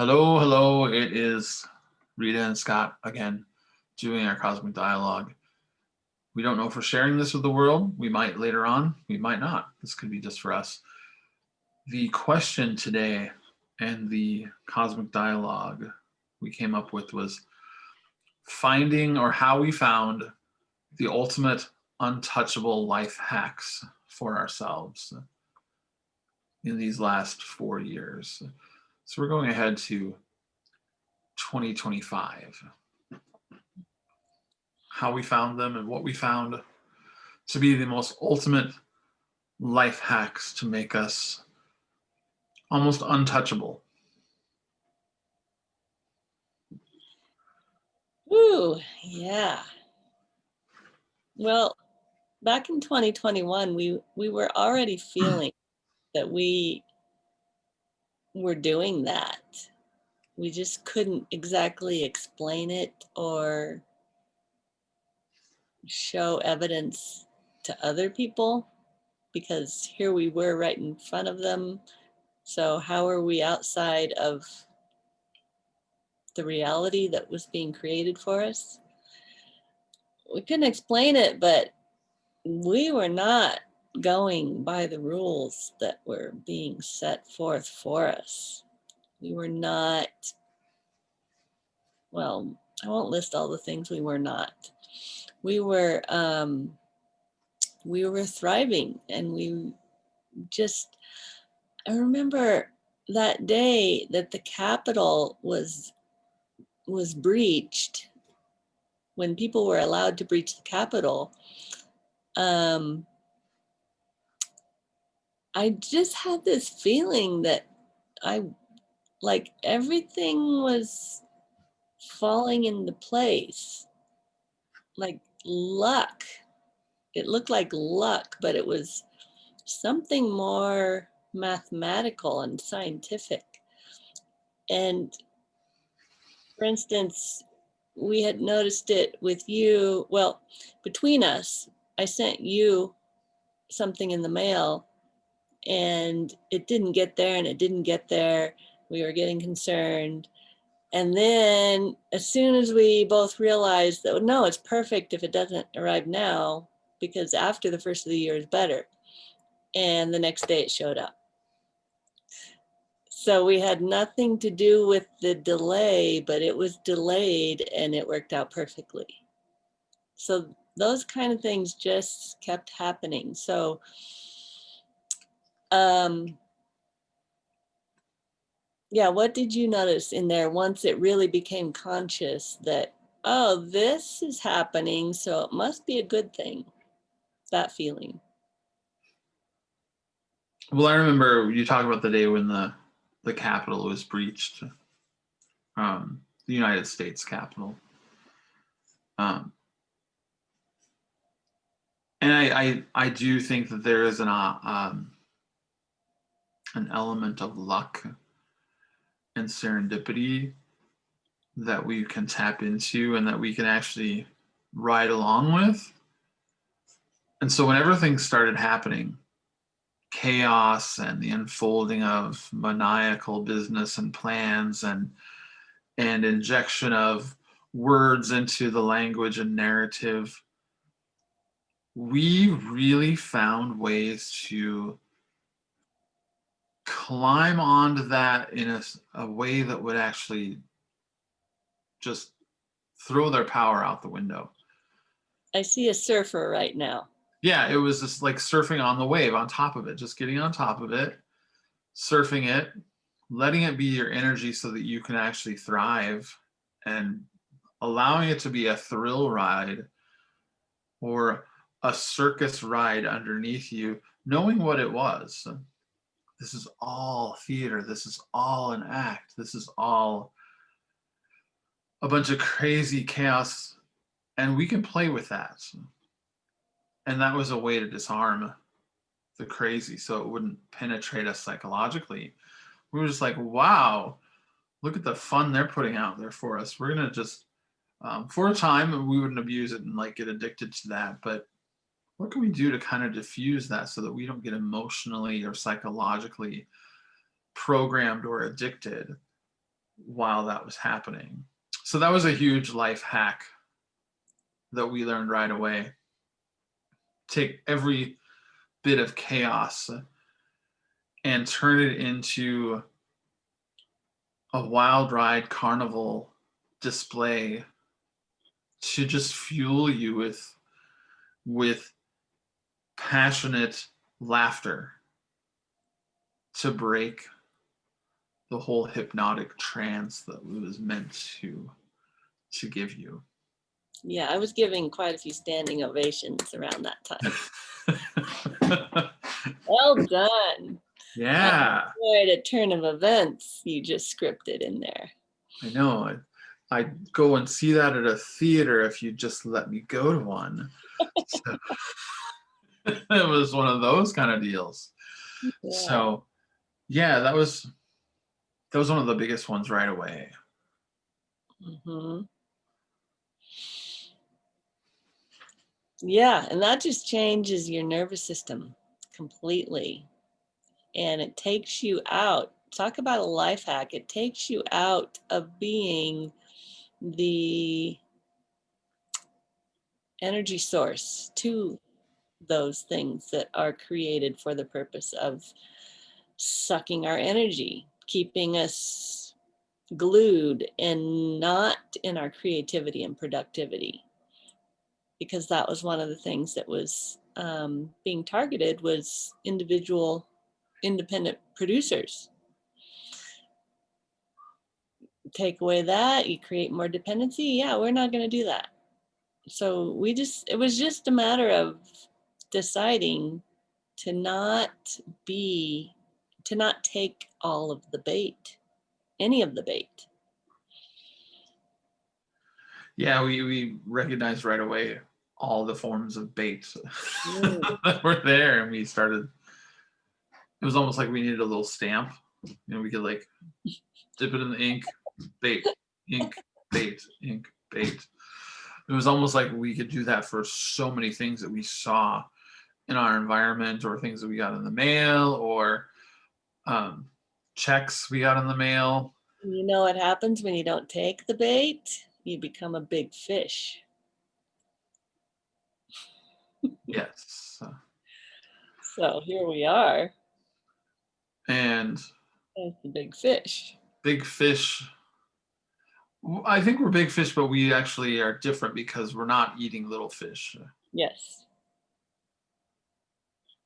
Hello, hello. It is Rita and Scott again doing our Cosmic Dialogue. We don't know if we're sharing this with the world. We might later on. We might not. This could be just for us. The question today and the Cosmic Dialogue we came up with was finding or how we found the ultimate untouchable life hacks for ourselves in these last 4 years. So we're going ahead to 2025. How we found them and what we found to be the most ultimate life hacks to make us almost untouchable. Ooh, yeah. Well, back in 2021, we were already feeling that we were doing that. We just couldn't exactly explain it or show evidence to other people because here we were right in front of them. So how are we outside of the reality that was being created for us? We couldn't explain it, but we were not going by the rules that were being set forth for us. We were not, well, I won't list all the things we were not. We were thriving, and we just, I remember that day that the Capitol was breached, when people were allowed to breach the Capitol. I just had this feeling that like everything was falling into place, like luck. It looked like luck, but it was something more mathematical and scientific. And for instance, we had noticed it with you. Well, between us, I sent you something in the mail and it didn't get there and it didn't get there. We were getting concerned. And then as soon as we both realized that, no, it's perfect if it doesn't arrive now, because after the first of the year is better. And the next day it showed up. So we had nothing to do with the delay, but it was delayed and it worked out perfectly. So those kind of things just kept happening. So yeah, what did you notice in there once it really became conscious that, oh, this is happening, so it must be a good thing, that feeling? Well, I remember you talk about the day when the Capitol was breached, the United States Capitol. And I do think that there is an element of luck and serendipity that we can tap into and that we can actually ride along with. And so when everything started happening, chaos and the unfolding of maniacal business and plans and injection of words into the language and narrative, we really found ways to climb onto that in a way that would actually just throw their power out the window. I see a surfer right now. Yeah, it was just like surfing on the wave, on top of it, just getting on top of it, surfing it, letting it be your energy so that you can actually thrive, and allowing it to be a thrill ride or a circus ride underneath you, knowing what it was. This is all theater. This is all an act. This is all a bunch of crazy chaos, and we can play with that. And that was a way to disarm the crazy so it wouldn't penetrate us psychologically. We were just like, wow, look at the fun they're putting out there for us. We're going to just, for a time, we wouldn't abuse it and like get addicted to that. But what can we do to kind of diffuse that so that we don't get emotionally or psychologically programmed or addicted while that was happening. So that was a huge life hack that we learned right away. Take every bit of chaos and turn it into a wild ride carnival display to just fuel you with passionate laughter to break the whole hypnotic trance that it was meant to give you. Yeah, I was giving quite a few standing ovations around that time. Well done. I Yeah, enjoyed a turn of events you just scripted in there. I know. I'd go and see that at a theater if you just let me go to one. So it was one of those kind of deals. Yeah. So yeah, that was one of the biggest ones right away. Hmm. Yeah, and that just changes your nervous system completely. And it takes you out. Talk about a life hack. It takes you out of being the energy source to those things that are created for the purpose of sucking our energy, keeping us glued and not in our creativity and productivity. Because that was one of the things that was being targeted was individual independent producers. Take away that, you create more dependency. Yeah, we're not going to do that. So it was just a matter of deciding to not be, to not take all of the bait, any of the bait. Yeah, we recognized right away all the forms of bait Mm. that were there, and we started. It was almost like we needed a little stamp. We could like dip it in the ink, bait, ink, bait, ink, bait. It was almost like we could do that for so many things that we saw in our environment, or things that we got in the mail, or um, checks we got in the mail. You know what happens when you don't take the bait? You become a big fish. Yes, So here we are and as the big fish. big fish. I think we're big fish, but we actually are different because we're not eating little fish. Yes.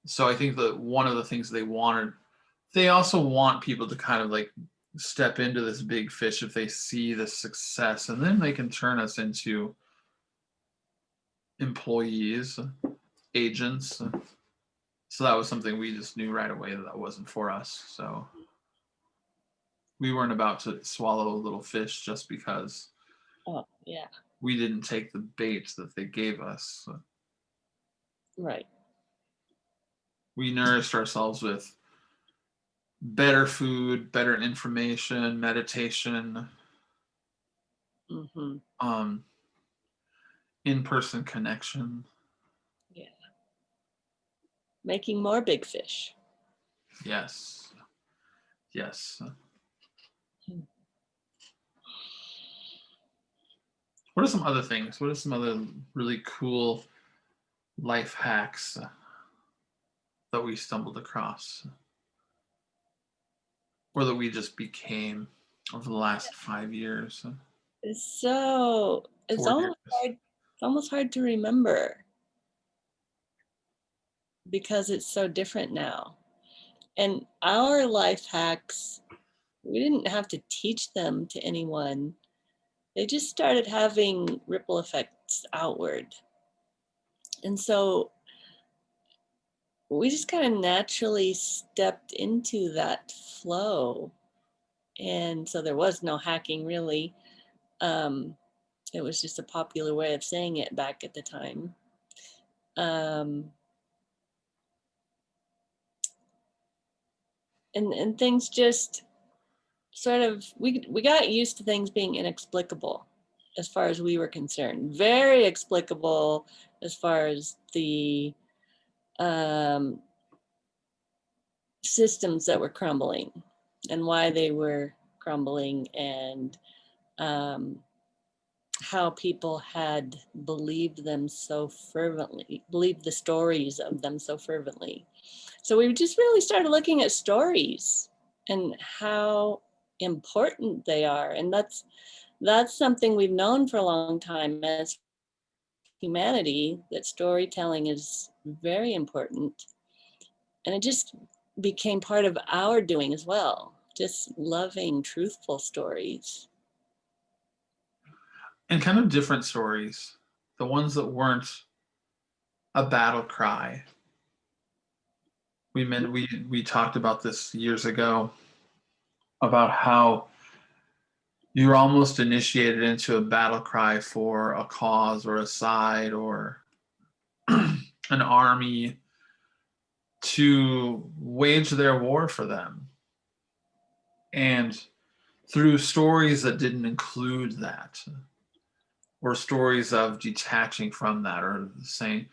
So I think that one of the things they also want people to kind of like step into this big fish if they see the success, and then they can turn us into employees, agents. So that was something we just knew right away that wasn't for us. So we weren't about to swallow a little fish just because Oh, yeah. we didn't take the bait that they gave us. Right. We nourished ourselves with better food, better information, meditation, Mm-hmm. um, in-person connection. Yeah. Making more big fish. Yes, yes. What are some other things? What are some other really cool life hacks that we stumbled across, or that we just became over the last 5 years, It's 4 years? almost hard to remember because it's so different now. And our life hacks, we didn't have to teach them to anyone. They just started having ripple effects outward. And so we just kind of naturally stepped into that flow. And so there was no hacking really. Um, it was just a popular way of saying it back at the time. Um, and things just sort of we got used to things being inexplicable as far as we were concerned, very explicable as far as the systems that were crumbling and why they were crumbling, and how people had believed them so fervently, believed the stories of them so fervently. So we just really started looking at stories and how important they are. And that's something we've known for a long time as humanity, that storytelling is very important. And it just became part of our doing as well, just loving truthful stories. And kind of different stories, the ones that weren't a battle cry. We talked about this years ago about how you're almost initiated into a battle cry for a cause or a side or an army to wage their war for them. And through stories that didn't include that, or stories of detaching from that, or saying,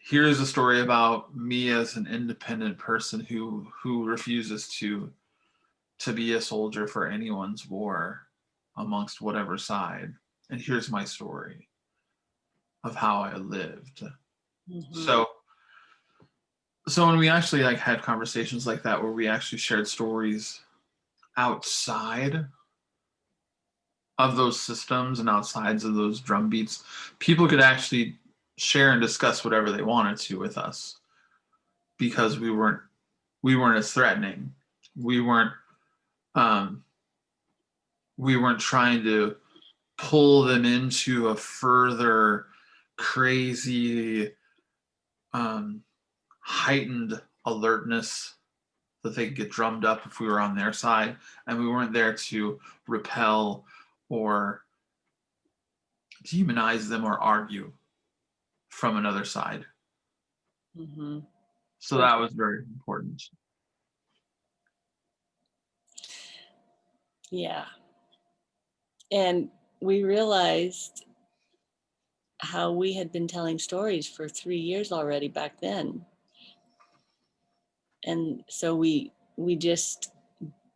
here's a story about me as an independent person who refuses to be a soldier for anyone's war amongst whatever side. And here's my story of how I lived. Mm-hmm. So when we actually like had conversations like that where we actually shared stories outside of those systems and outsides of those drum beats, people could actually share and discuss whatever they wanted to with us because we weren't as threatening. We weren't um, we weren't trying to pull them into a further crazy heightened alertness that they could get drummed up if we were on their side, and we weren't there to repel or demonize them or argue from another side. Mm-hmm. So that was very important. Yeah. And we realized how we had been telling stories for 3 years already back then. And so we just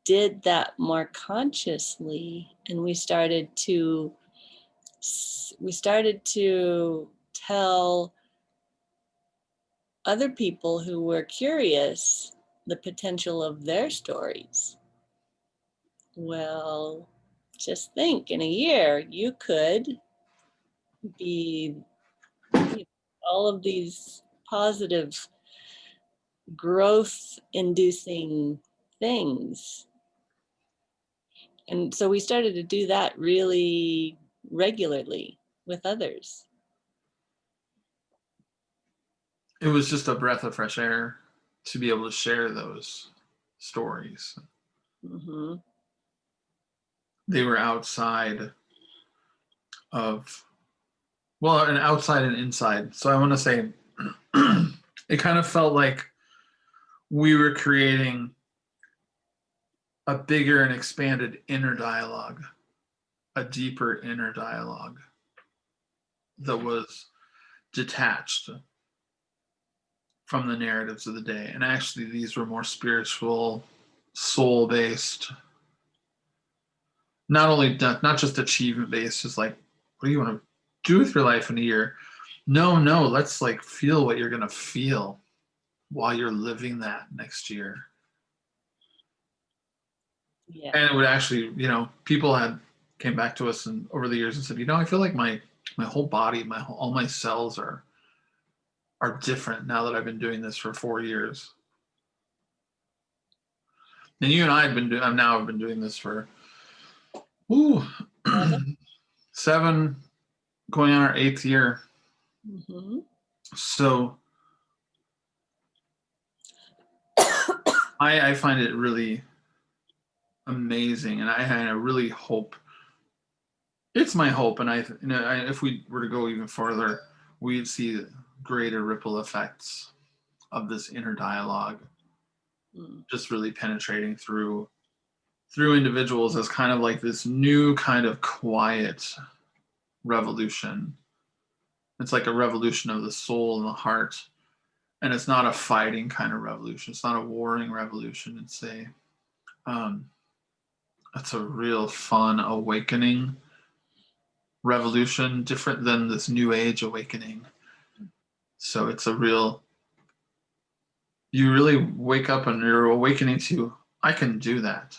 did that more consciously, and we started to tell other people who were curious the potential of their stories. Well, just think, in a year you could be all of these positive growth inducing things. And so we started to do that really regularly with others. It was just a breath of fresh air to be able to share those stories. Mm-hmm. They were outside of, well, and outside and inside. So I want to say it kind of felt like we were creating a bigger and expanded inner dialogue, a deeper inner dialogue that was detached from the narratives of the day. And actually, these were more spiritual, soul based, not just achievement based, just like, what do you want to do with your life in a year? No, let's like feel what you're going to feel while you're living that next year. Yeah. And it would actually, people had came back to us and over the years and said, I feel like my whole body, all my cells are different now that I've been doing this for 4 years. And you and I have been doing this for 7, going on our 8th year. Mm-hmm. So I find it really amazing, and I really hope, it's my hope, and if we were to go even further, we'd see greater ripple effects of this inner dialogue just really penetrating through individuals as kind of like this new kind of quiet revolution. It's like a revolution of the soul and the heart, and it's not a fighting kind of revolution. It's not a warring revolution. It's a That's a real fun awakening revolution, different than this new age awakening. So it's a real, you really wake up and you're awakening to, I can do that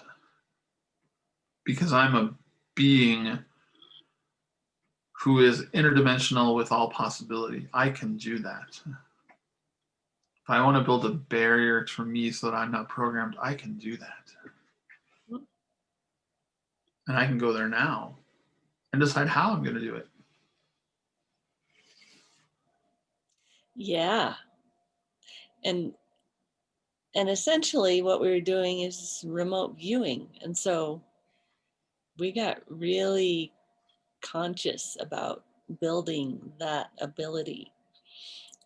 because I'm a being who is interdimensional with all possibility. I can do that. If I want to build a barrier for me so that I'm not programmed, I can do that. And I can go there now and decide how I'm going to do it. Yeah. And essentially what we were doing is remote viewing. And so we got really conscious about building that ability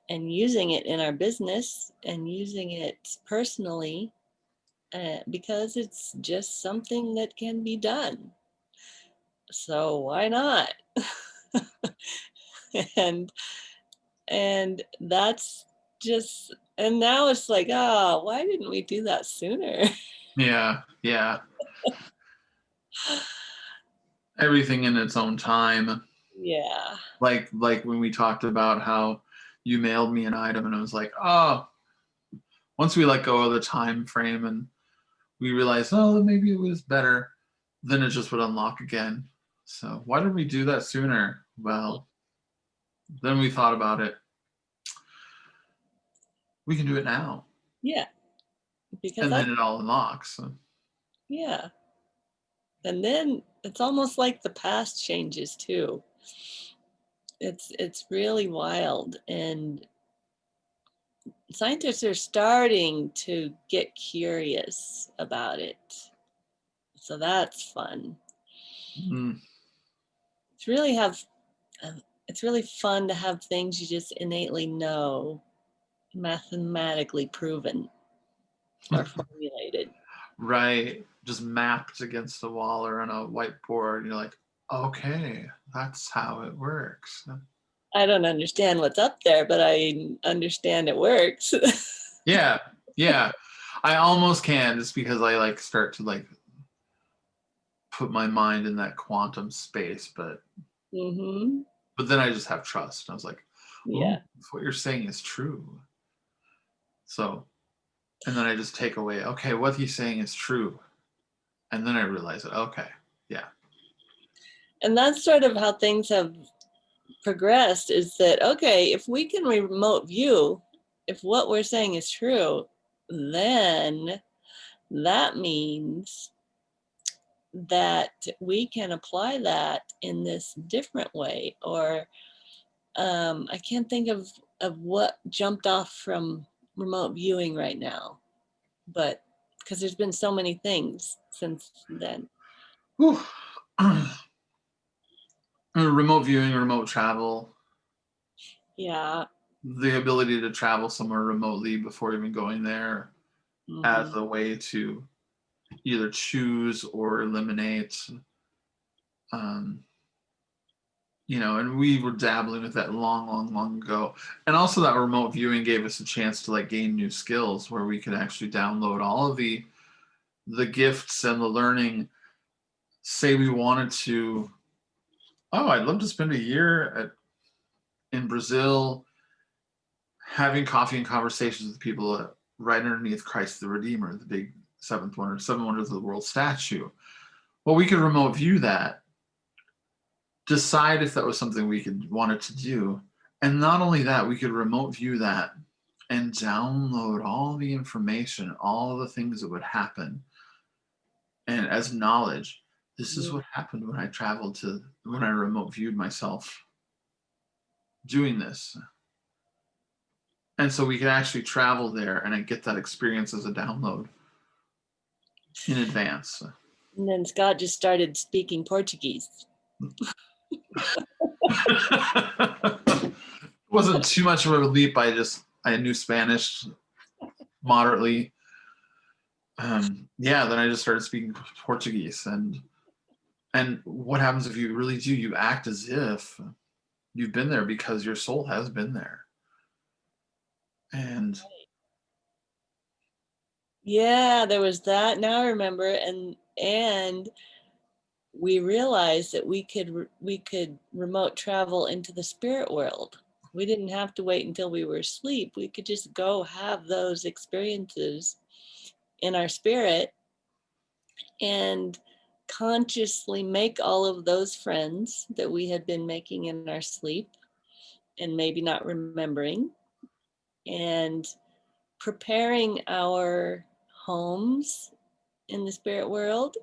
and using it in our business and using it personally, because it's just something that can be done. So why not? and that's just, and now it's like, oh, why didn't we do that sooner? Yeah, yeah. Everything in its own time. Yeah. Like when we talked about how you mailed me an item and I was like, oh, once we let go of the time frame and we realized, oh, maybe it was better, then it just would unlock again. So why didn't we do that sooner? Well, then we thought about it. We can do it now. Yeah. Because And that's, then it all unlocks. So. yeah. And then it's almost like the past changes too. It's really wild, and scientists are starting to get curious about it. So that's fun. Mm. It's really have it's really fun to have things you just innately know mathematically proven or formulated. Right. Just mapped against a wall or on a whiteboard. You're like, okay, that's how it works. I don't understand what's up there, but I understand it works. Yeah. Yeah. I almost can just because I like start to like put my mind in that quantum space, Mm-hmm. but then I just have trust. I was like, ooh, Yeah. what you're saying is true. So, and then I just take away, okay, what he's saying is true. And then I realize it. Okay. Yeah. And that's sort of how things have progressed, is that, okay, if we can remote view, if what we're saying is true, then that means that we can apply that in this different way. Or I can't think of what jumped off from remote viewing right now, but because there's been so many things since then. Whew. Remote viewing, remote travel, Yeah. the ability to travel somewhere remotely before even going there as Mm-hmm. a way to either choose or eliminate. Um, and we were dabbling with that long, long, long ago. And also that remote viewing gave us a chance to like gain new skills where we could actually download all of the gifts and the learning. Say we wanted to, oh, I'd love to spend a year in Brazil having coffee and conversations with people right underneath Christ the Redeemer, the big seven wonders of the world statue. Well, we could remote view that, decide if that was something we could wanted to do, and not only that, we could remote view that and download all the information, all the things that would happen, and as knowledge. This is what happened when when I remote viewed myself doing this. And so we could actually travel there and I get that experience as a download in advance. And then Scott just started speaking Portuguese. It wasn't too much of a leap. I knew Spanish moderately. Yeah, then I just started speaking Portuguese, and what happens if you really do? You act as if you've been there because your soul has been there, and Yeah, there was that. Now I remember. And we realized that we could remote travel into the spirit world. We didn't have to wait until we were asleep. We could just go have those experiences in our spirit and consciously make all of those friends that we had been making in our sleep and maybe not remembering, and preparing our homes in the spirit world.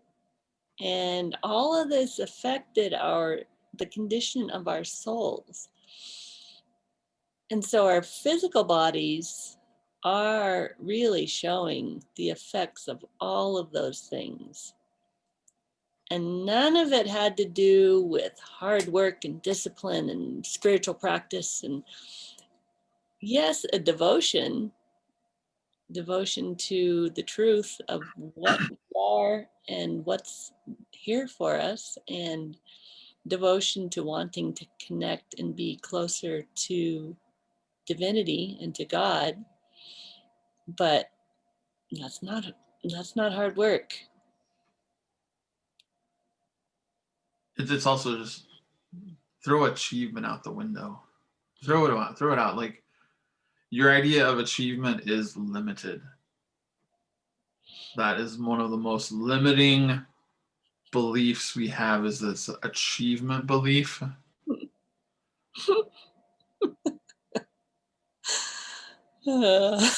And all of this affected the condition of our souls. And so our physical bodies are really showing the effects of all of those things. And none of it had to do with hard work and discipline and spiritual practice. And yes, a devotion to the truth of what we are and what's here for us, and devotion to wanting to connect and be closer to divinity and to God. But that's not hard work. It's also just throw achievement out the window. Throw it out. Throw it out. Like, your idea of achievement is limited. That is one of the most limiting beliefs we have, is this achievement belief. Uh,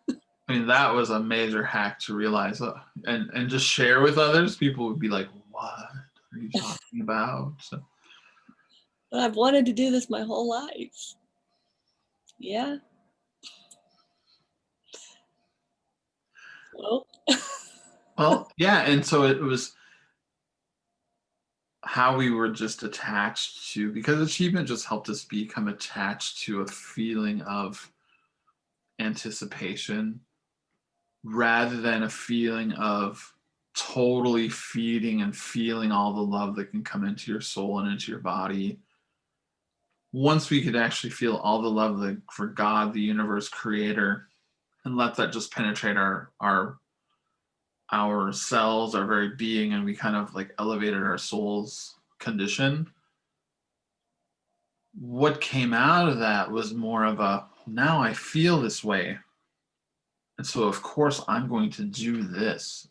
I mean, that was a major hack to realize, and just share with others. People would be like, "What are you talking about?" So, I've wanted to do this my whole life. Yeah. Well, well, yeah, and so it was how we were just attached to, because achievement just helped us become attached to a feeling of anticipation rather than a feeling of totally feeding and feeling all the love that can come into your soul and into your body. Once we could actually feel all the love for God, the universe, creator, and let that just penetrate our cells, our very being, and we kind of like elevated our soul's condition. What came out of that was more of a, now I feel this way, and so of course I'm going to do this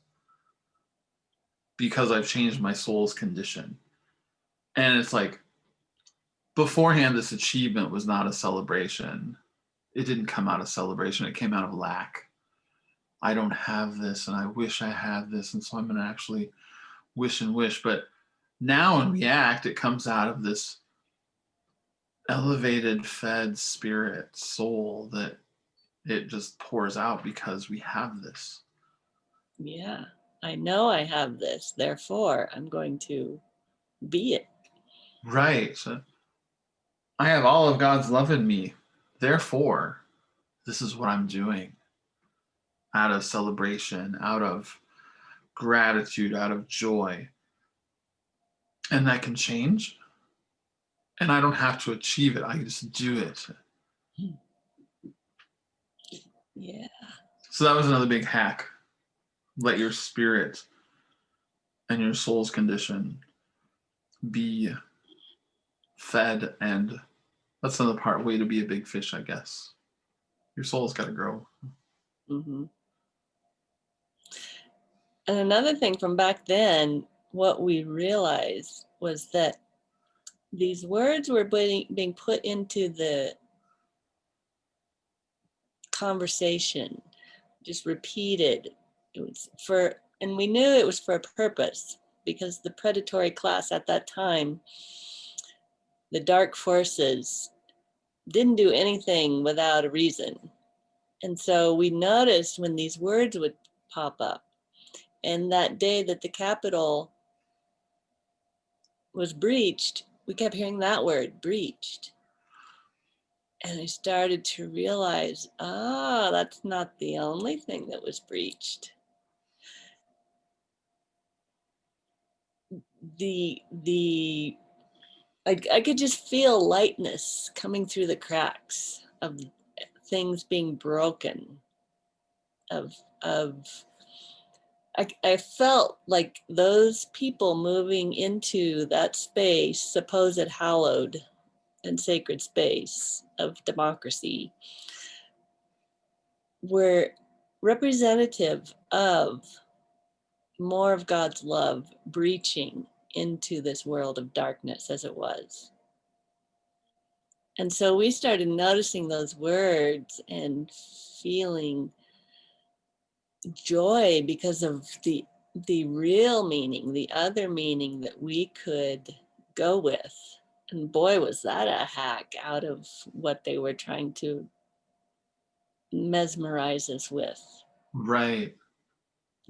because I've changed my soul's condition. And it's like, beforehand, this achievement was not a celebration. It didn't come out of celebration, it came out of lack. I don't have this, and I wish I had this, and so I'm going to actually wish and wish. But now when we act, it comes out of this elevated, fed spirit, soul, that it just pours out because we have this. yeah, I know I have this, therefore I'm going to be it. Right. So I have all of God's love in me. Therefore, this is what I'm doing, out of celebration, out of gratitude, out of joy. And that can change. And I don't have to achieve it. I just do it. Yeah. So that was another big hack. Let your spirit and your soul's condition be fed, and that's another part, way to be a big fish, I guess. Your soul's got to grow. Mm-hmm. And another thing from back then, what we realized was that these words were being put into the conversation, just repeated. It was for, and we knew it was for a purpose, because the predatory class at that time, the dark forces, didn't do anything without a reason. And so we noticed when these words would pop up, and that day that the Capitol was breached, we kept hearing that word, breached. And I started to realize, that's not the only thing that was breached. I could just feel lightness coming through the cracks of things being broken. of I felt like those people moving into that space, supposed hallowed and sacred space of democracy, were representative of more of God's love breaching into this world of darkness as it was. And so we started noticing those words and feeling joy because of the real meaning, the other meaning that we could go with. And boy, was that a hack out of what they were trying to mesmerize us with. Right.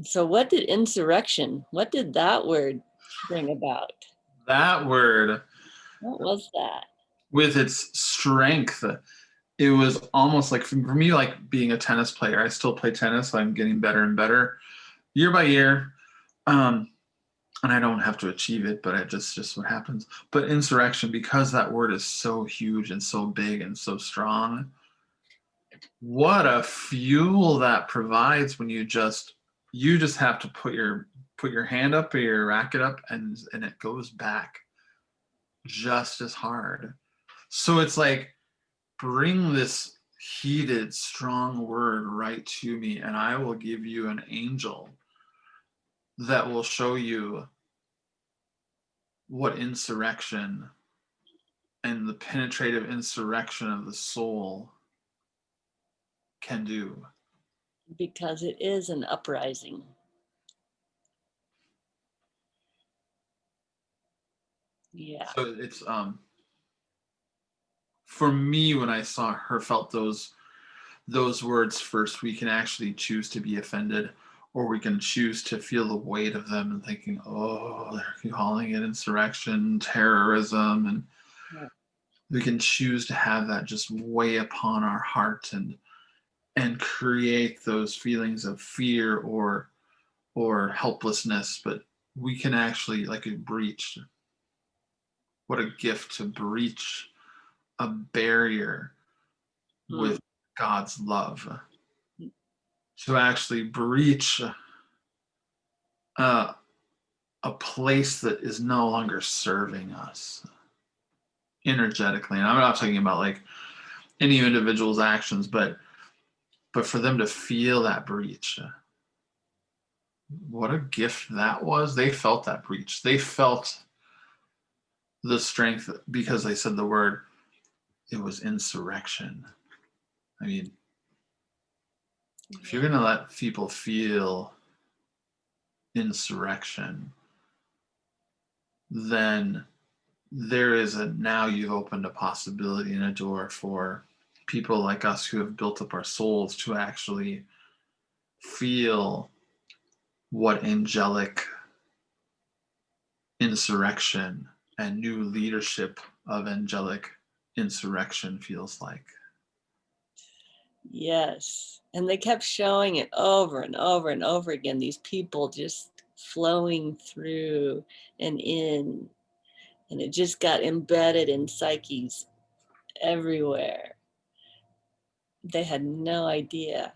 So what did insurrection, what did that word bring about? That word, What was that? with its strength, it was almost like, for me, like being a tennis player. I still play tennis, so I'm getting better and better year by year. And I don't have to achieve it, but it just what happens. But insurrection, because that word is so huge and so big and so strong, what a fuel that provides when you just have to put your hand up or your racket up, and it goes back just as hard. So it's like, bring this heated, strong word right to me, and I will give you an angel that will show you what insurrection and the penetrative insurrection of the soul can do. Because it is an uprising. Yeah. So it's for me, when I saw her, felt those words first, we can actually choose to be offended, or we can choose to feel the weight of them and thinking, oh, they're calling it insurrection, terrorism, and Yeah. we can choose to have that just weigh upon our heart and create those feelings of fear or helplessness. But we can actually, like a breach, what a gift to breach a barrier with God's love, to actually breach uh, a place that is no longer serving us energetically. And I'm not talking about like any individual's actions, but for them to feel that breach, what a gift that was. They felt that breach. They felt the strength because they said the word. It was insurrection. I mean, if you're going to let people feel insurrection, then there is now you've opened a possibility and a door for people like us who have built up our souls to actually feel what angelic insurrection and new leadership of angelic insurrection feels like. Yes. And they kept showing it over and over and over again, these people just flowing through and in. And it just got embedded in psyches everywhere. They had no idea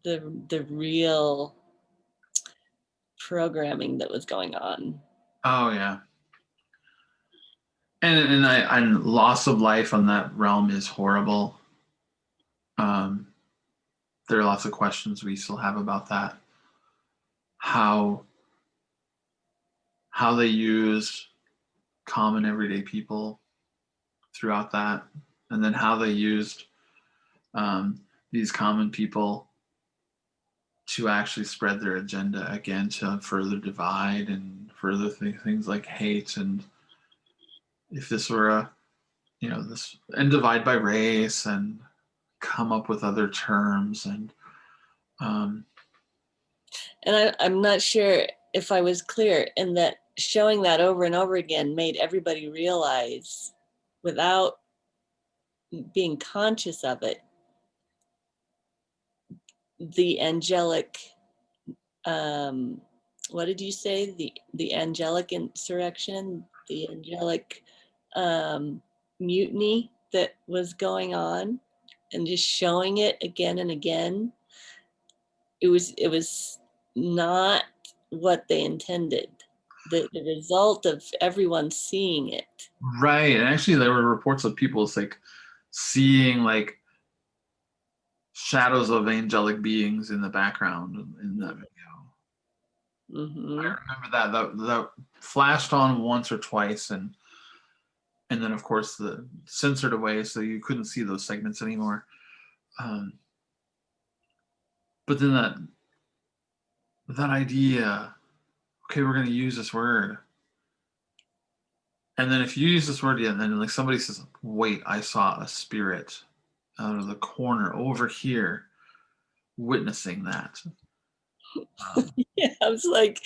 the real programming that was going on. Oh yeah. And loss of life on that realm is horrible. There are lots of questions we still have about that. How they used common everyday people throughout that, and then how they used these common people to actually spread their agenda again, to further divide and further things like hate. And if this were this, and divide by race and come up with other terms. And I'm not sure if I was clear in that showing that over and over again made everybody realize, without being conscious of it, the angelic, what did you say? The angelic insurrection, the angelic mutiny that was going on, and just showing it again and again. it was not what they intended. The result of everyone seeing it. Right. And actually there were reports of people like seeing like shadows of angelic beings in the background in that video. I Hmm. remember that flashed on once or twice, and then of course the censored away, so you couldn't see those segments anymore. Um, but then that idea, okay, we're going to use this word, and then if you use this word, yeah, and then like somebody says, "Wait, I saw a spirit out of the corner over here, witnessing that." Um, Yeah, I was like,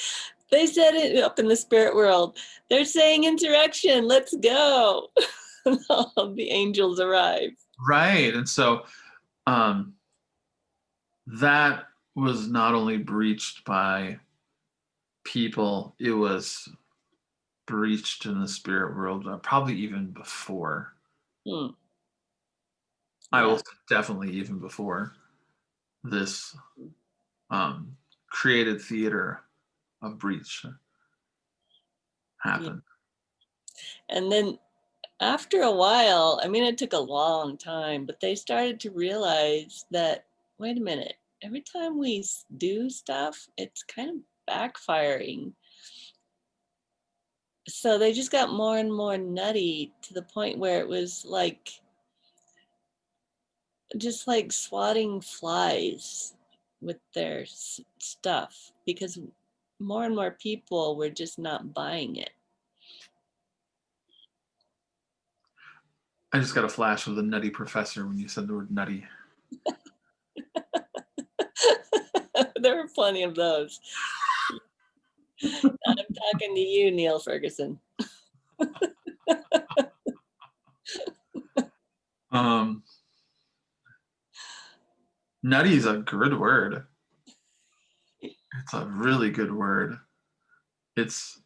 they said it up in the spirit world. They're saying insurrection. Let's go. All the angels arrive. right, and so um, that was not only breached by people, it was breached in the spirit world, probably even before. Hmm. I will Yeah. say definitely even before this um, created theater of breach Yeah. happened. And then after a while, I mean, it took a long time, but they started to realize that, wait a minute, every time we do stuff, it's kind of backfiring. So they just got more and more nutty to the point where it was like just like swatting flies with their stuff because more and more people were just not buying it. I just got a flash of the nutty professor when you said the word nutty. There were plenty of those. I'm talking to you, Neil Ferguson. Um, Nutty is a good word. It's a really good word. It's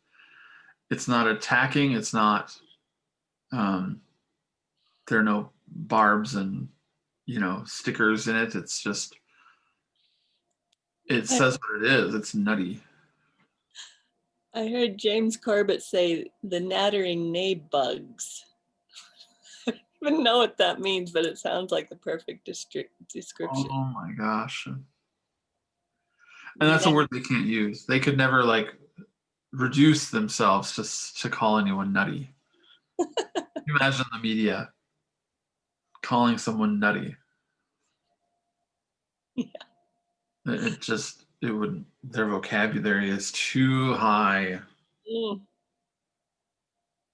it's not attacking. It's not. Um, there are no barbs and stickers in it. It's just it I, says what it is. It's nutty. I heard James Corbett say the nattering nabe bugs. I don't even know what that means, but it sounds like the perfect description. Oh my gosh. And that's a Nat- word they can't use. They could never like reduce themselves to call anyone nutty. Can you imagine the media calling someone nutty? It just it would their vocabulary is too high Mm,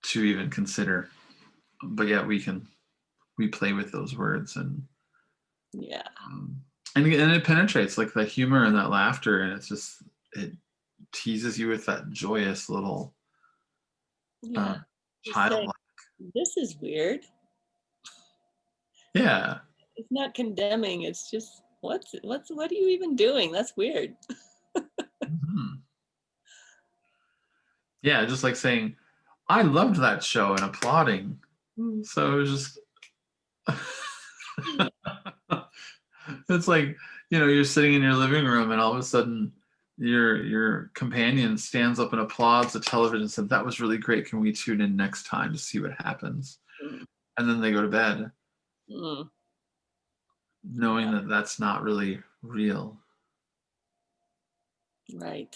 to even consider. But yet we play with those words yeah, um, and it penetrates like the humor and that laughter, and it teases you with that joyous little uh, yeah. Just saying, childlike. this is weird. Yeah. It's not condemning. It's just what are you even doing? That's weird. Mhm. Yeah, just like saying, I loved that show and applauding. So it was just it's like, you're sitting in your living room and all of a sudden your companion stands up and applauds the television and said, "That was really great. Can we tune in next time to see what happens?" Mm, And then they go to bed mm, knowing that that's not really real. right.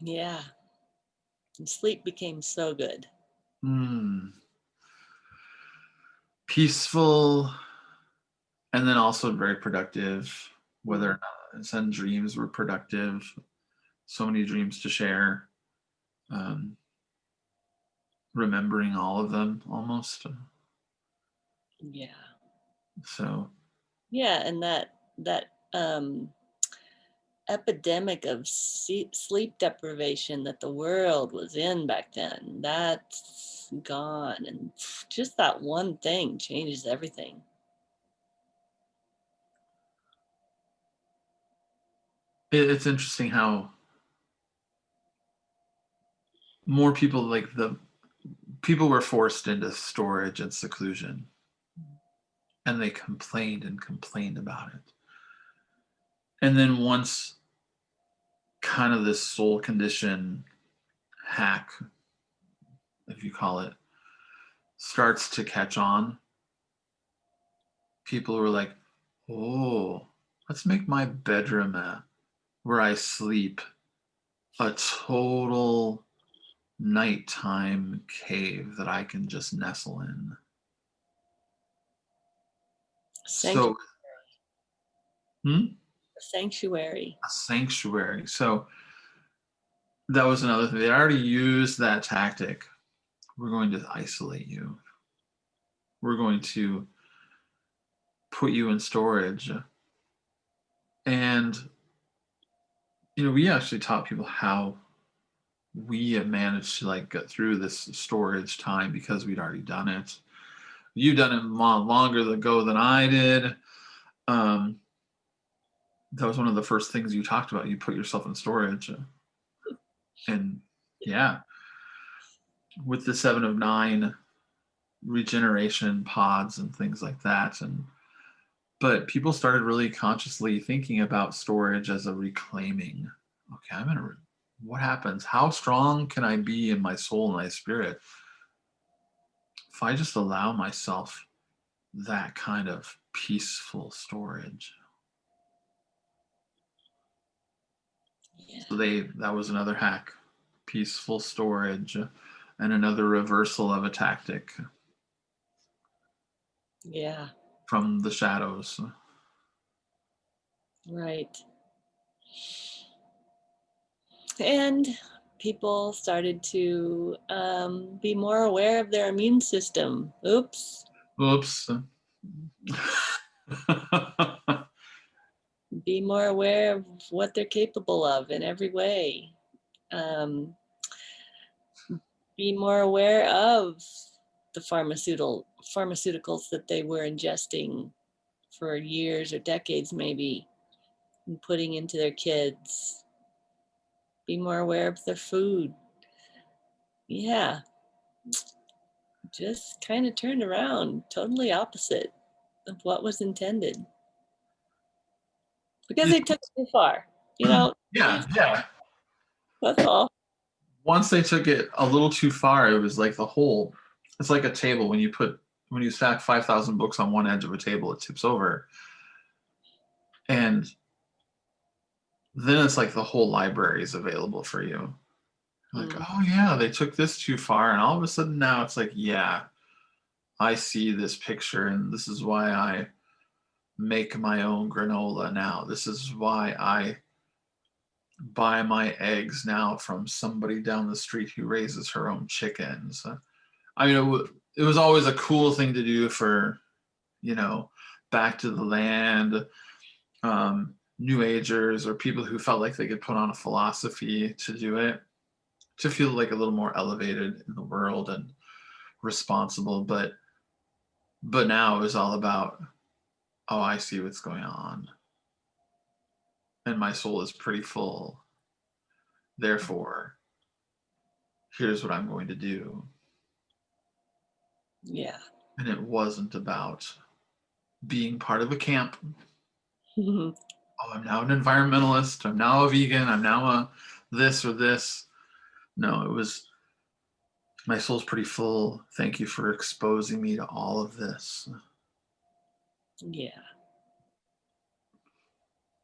Yeah. And sleep became so good. Hmm. Peaceful and then also very productive, whether Mm, or not some dreams were productive, so many dreams to share. Um, remembering all of them almost. yeah. So Yeah, and that epidemic of sleep deprivation that the world was in back then, that's gone. And just that one thing changes everything. it's interesting how more people like the people were forced into storage and seclusion. and they complained and complained about it. And then once kind of this soul condition hack, if you call it, starts to catch on, people were like, oh, let's make my bedroom where I sleep a total nighttime cave that I can just nestle in. Sanctuary. So, hmm? Sanctuary. A sanctuary. So that was another thing. They already used that tactic. We're going to isolate you. We're going to put you in storage. And, we actually taught people how we managed to like get through this storage time because we'd already done it. You've done it longer ago than I did. Um, that was one of the first things you talked about. You put yourself in storage. And yeah, with the 7 of 9 regeneration pods and things like that. But people started really consciously thinking about storage as a reclaiming. Okay, what happens? How strong can I be in my soul and my spirit if I just allow myself that kind of peaceful storage? Yeah. So that was another hack, peaceful storage, and another reversal of a tactic Yeah. from the shadows. Right. And people started to be more aware of their immune system. Oops. Oops. Be more aware of what they're capable of in every way. Um, be more aware of the pharmaceuticals that they were ingesting for years or decades maybe, and putting into their kids. Be more aware of their food. Yeah, just kind of turned around, totally opposite of what was intended. Because they took it too far, Yeah. that's all. Once they took it a little too far, it was like it's like a table when you stack 5,000 books on one edge of a table, it tips over. And then it's like the whole library is available for you. Like, Mm. oh yeah, they took this too far. And all of a sudden now it's like, yeah, I see this picture and this is why I make my own granola now. This is why I buy my eggs now from somebody down the street who raises her own chickens. I mean, it was always a cool thing to do for, back to the land, New Agers, or people who felt like they could put on a philosophy to do it, to feel like a little more elevated in the world and responsible. But now it was all about, oh, I see what's going on, and my soul is pretty full. Therefore, here's what I'm going to do. Yeah. And it wasn't about being part of a camp. Oh, I'm now an environmentalist. I'm now a vegan. I'm now a this or this. No, it was, my soul's pretty full. Thank you for exposing me to all of this. Yeah.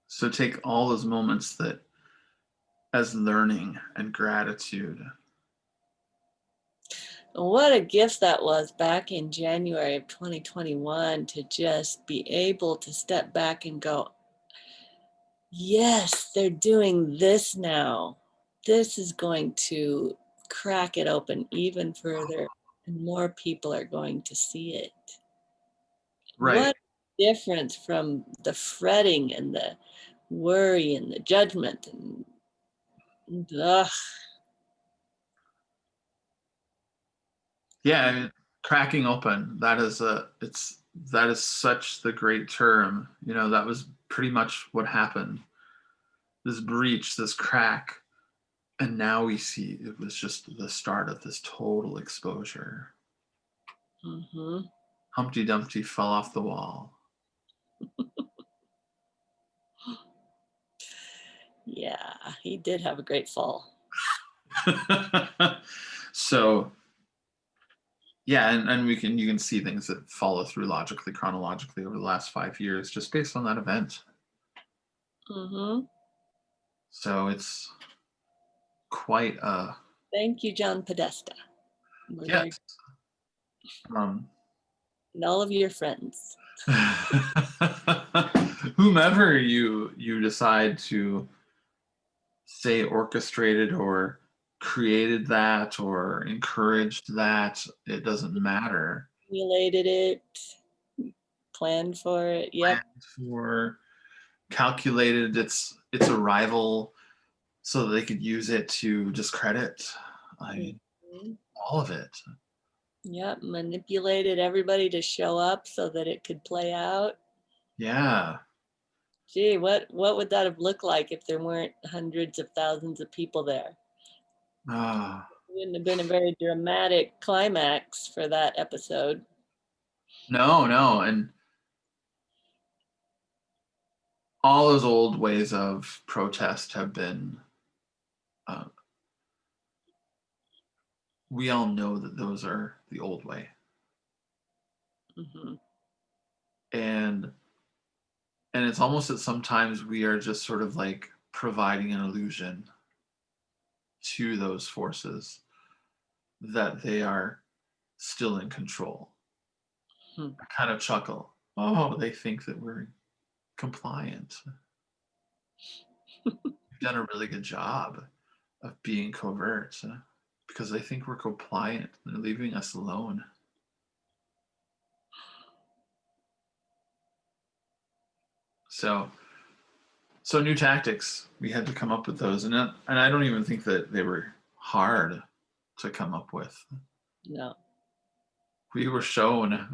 So take all those moments that as learning and gratitude. What a gift that was back in January of 2021 to just be able to step back and go, yes, they're doing this now. This is going to crack it open even further, and more people are going to see it. Right. What difference from the fretting and the worry and the judgment and ugh. Yeah, I mean, cracking open. That is such the great term. That was pretty much what happened. This breach, this crack, and now we see it was just the start of this total exposure. Mm-hmm. Humpty Dumpty fell off the wall. Yeah, he did have a great fall. So yeah, and you can see things that follow through logically, chronologically over the last 5 years, just based on that event. Mm-hmm. So it's quite a Thank you, John Podesta. We're very, yes. Um, and all of your friends. whomever you decide to say orchestrated or created that or encouraged that, it doesn't matter. Simulated it, planned for it. Yep. For calculated its arrival so that they could use it to discredit. I mean, Mhm. all of it. Yep. Manipulated everybody to show up so that it could play out. Yeah. Gee, what would that have looked like if there weren't hundreds of thousands of people there? Ah, It wouldn't have been a very dramatic climax for that episode. no, no, and all those old ways of protest have been. Uh, we all know that those are the old way, Hmm. and it's almost that sometimes we are just sort of like providing an illusion to those forces that they are still in control. Hmm. I kind of chuckle. Oh, they think that we're compliant. We've done a really good job of being covert because they think we're compliant. They're leaving us alone. So, so new tactics. We had to come up with those, and I don't even think that they were hard to come up with. No. We were shown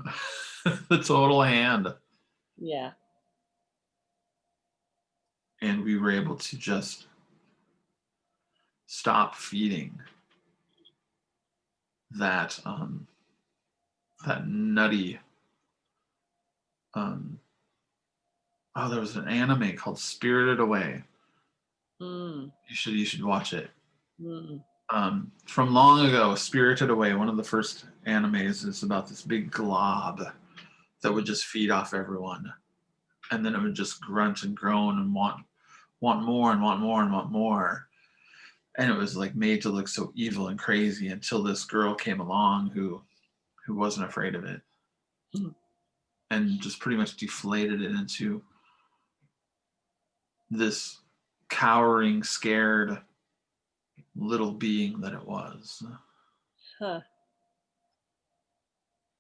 the total hand, Yeah. and we were able to just stop feeding that that nutty um, oh, there was an anime called Spirited Away. Mm. You should watch it. Mm. From long ago, Spirited Away, one of the first animes, is about this big glob that would just feed off everyone, and then it would just grunt and groan and want more and want more and want more. And it was like made to look so evil and crazy until this girl came along who wasn't afraid of it Mm. and just pretty much deflated it into this cowering, scared little being that it was. Huh.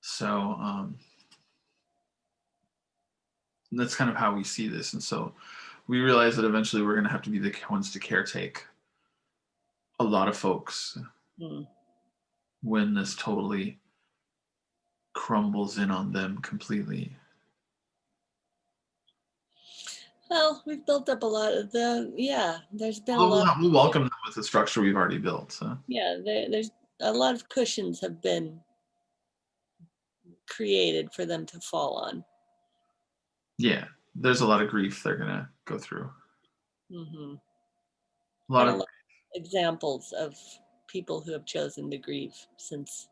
So that's kind of how we see this. And so we realize that eventually we're going to have to be the ones to caretake a lot of folks Mm. when this totally crumbles in on them completely. Well, we've built up a lot of the, yeah, there's been a Although lot, we'll welcome them with the structure we've already built. So. yeah, there's a lot of cushions have been created for them to fall on. Yeah, there's a lot of grief they're going to go through. Hmm. A lot And a of, lot of examples of people who have chosen to grieve since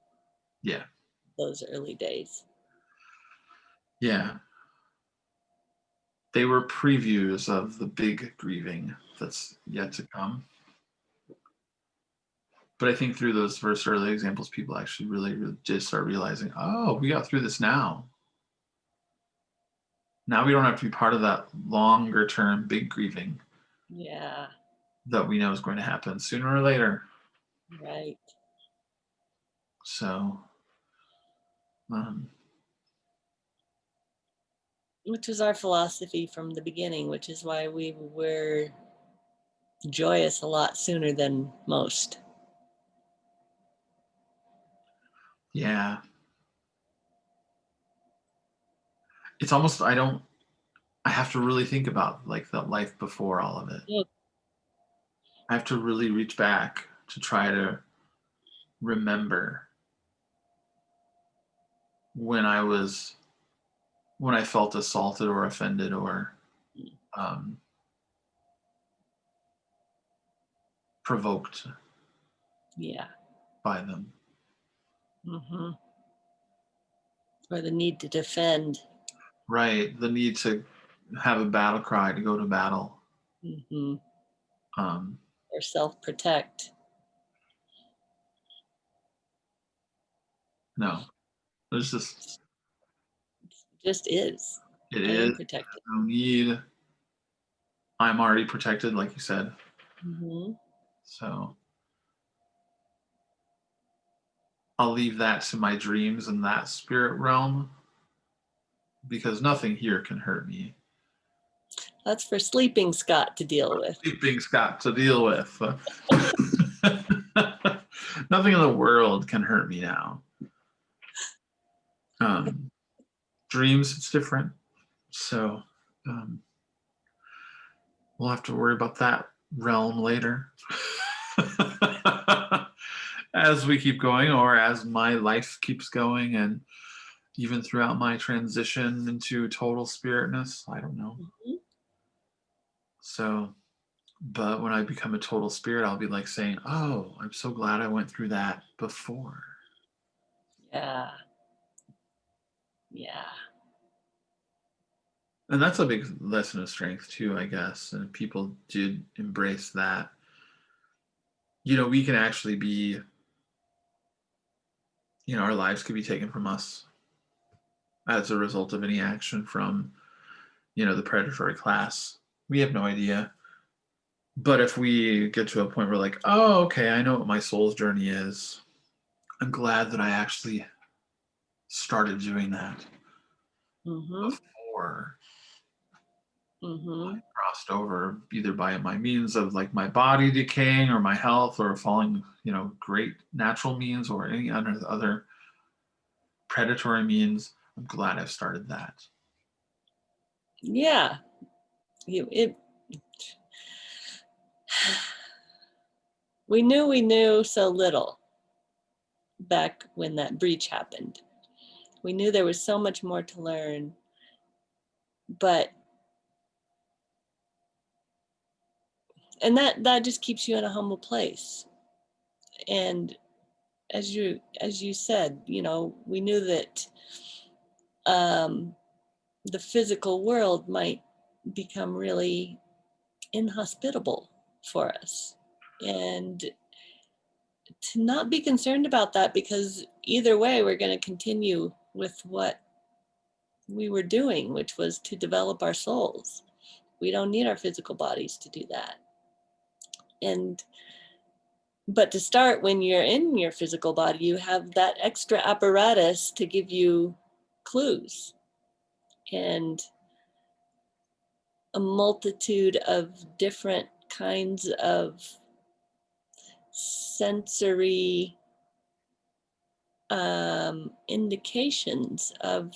yeah, those early days. yeah. They were previews of the big grieving that's yet to come. But I think through those first early examples, people actually really did start realizing, oh, we got through this now. Now we don't have to be part of that longer term big grieving Yeah, that we know is going to happen sooner or later. right. So, um, Which was our philosophy from the beginning, which is why we were joyous a lot sooner than most. yeah, it's almost, I have to really think about like the life before all of it. Mm. I have to really reach back to try to remember when when I felt assaulted or offended or um, provoked Yeah. by them. Mm-hmm. Or the need to defend. Right. The need to have a battle cry to go to battle. Mm-hmm. Um, Or self-protect. no, there's just, Just is. it I am is protected. no need. I'm already protected, like you said. Mm-hmm. So I'll leave that to my dreams in that spirit realm because nothing here can hurt me. That's for sleeping Scott to deal with. Sleeping's got to deal with. Nothing in the world can hurt me now. Um, dreams, it's different. So um, we'll have to worry about that realm later. As we keep going, or as my life keeps going, and even throughout my transition into total spiritness, I don't know. Mhm. So, but when I become a total spirit, I'll be like saying, "Oh, I'm so glad I went through that before." Yeah. Yeah. And that's a big lesson of strength too, I guess. And if people did embrace that, we can actually be, our lives could be taken from us as a result of any action from, the predatory class. We have no idea. But if we get to a point where like, oh, okay, I know what my soul's journey is. I'm glad that I actually started doing that Mm-hmm. before Mm-hmm. crossed over, either by my means of like my body decaying or my health or following, great natural means or any other predatory means. I'm glad I've started that. Yeah. It we knew so little back when that breach happened. We knew there was so much more to learn, but and that just keeps you in a humble place. And as you said, we knew that um, the physical world might become really inhospitable for us, and to not be concerned about that, because either way we're going to continue with what we were doing, which was to develop our souls. We don't need our physical bodies to do that. And but to start, when you're in your physical body, you have that extra apparatus to give you clues and a multitude of different kinds of sensory indications of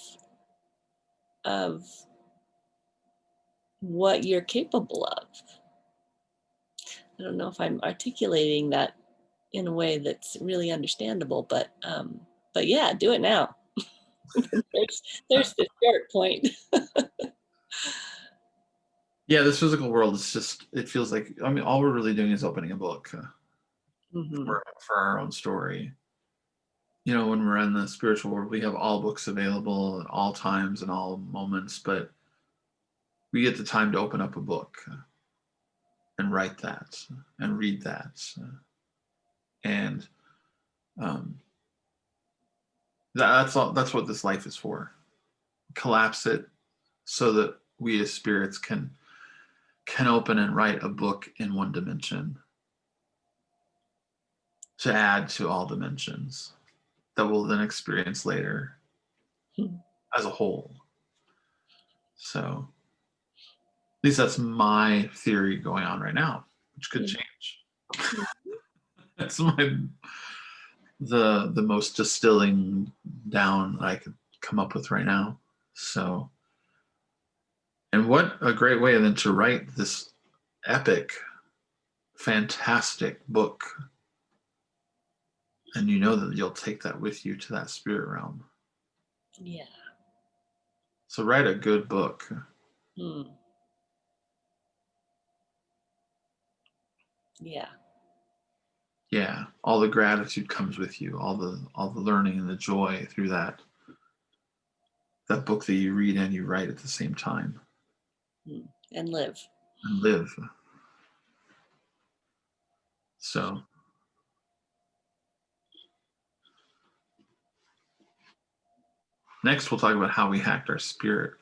what you're capable of. I don't know if I'm articulating that in a way that's really understandable, but yeah, do it now. there's the short point. Yeah, this physical world is just, it feels like, I mean, all we're really doing is opening a book Mm-hmm. for our own story. When we're in the spiritual world, we have all books available at all times and all moments, but we get the time to open up a book and write that and read that. And um, that's all, that's what this life is for. Collapse it so that we as spirits can open and write a book in one dimension to add to all dimensions that we'll then experience later as a whole. So at least that's my theory going on right now, which could change. That's the most distilling down I could come up with right now. So, and what a great way then to write this epic, fantastic book. And that you'll take that with you to that spirit realm. Yeah. So write a good book. Hmm. Yeah. Yeah, all the gratitude comes with you, all the learning and the joy through that book that you read and you write at the same time Hmm. And live. and live. So next we'll talk about how we hacked our spirit.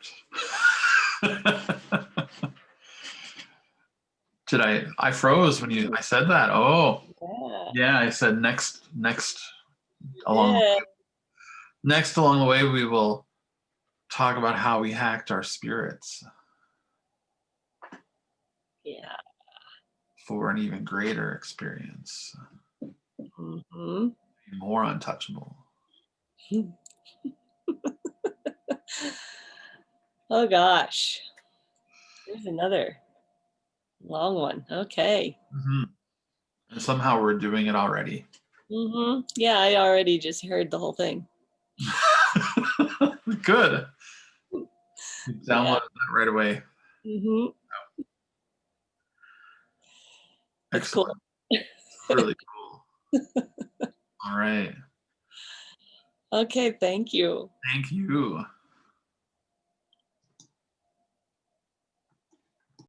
Did I froze when I said that? Oh, Yeah. yeah, I said next along Yeah. next along the way we will talk about how we hacked our spirits Yeah. for an even greater experience, Hmm. more untouchable. Oh gosh. There's another long one. Okay. Hmm. And somehow we're doing it already. Yeah, I already just heard the whole thing. Good. You Yeah. downloaded that right away. hmm It's cool. Excellent. Really cool. All right. Okay, thank you. Thank you.